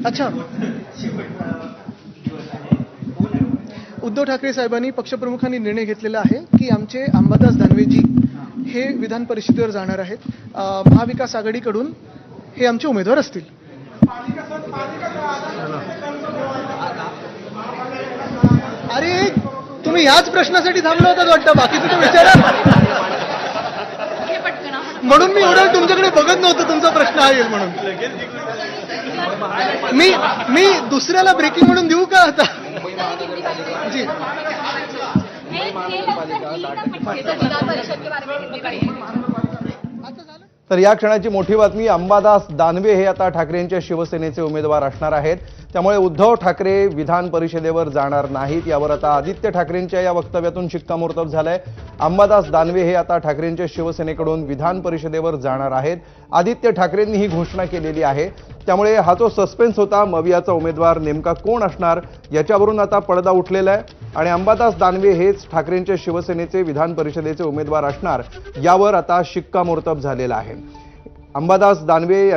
अच्छा, उद्धव ठाकरे साहेबांनी पक्षप्रमुखांनी निर्णय घेतलेला आहे की आमचे अंबादास दानवेजी हे विधान परिषदेवर जाणार आहेत. महाविकास आघाडीकडून हे आमचे उमेदवार असतील. अरे तुम्ही ह्याच प्रश्नासाठी थांबला होता वाटतं, बाकीचं तर विचारा. म्हणून मी एवढं तुमच्याकडे बघत नव्हतं तुमचा प्रश्न हा येईल म्हणून. मी दुसऱ्याला ब्रेकिंग म्हणून देऊ का आता? जी तर या क्षणाची मोठी बातमी, अंबादास दानवे हे आता ठाकरेंच्या शिवसेनेचे उमेदवार असणार आहेत. त्यामुळे उद्धव ठाकरे विधान परिषदेवर जाणार नाहीत, यावर आता आदित्य ठाकरेंच्या या वक्तव्यातून शिक्कामोर्तब झालंय. अंबादास दानवे हे आता ठाकरेंच्या शिवसेनेकडून विधान परिषदेवर जाणार आहेत. आदित्य ठाकरेंनी ही घोषणा केलेली आहे. त्यामुळे हा जो सस्पेन्स होता, मवियाचा उमेदवार नेमका कोण असणार याच्यावरून आता पडदा उठलेला आहे आणि अंबादास दानवे हेच ठाकरेंच्या शिवसेनेचे विधान परिषदेचे उमेदवार असणार यावर आता शिक्कामोर्तब झालेला आहे. अंबादास दानवे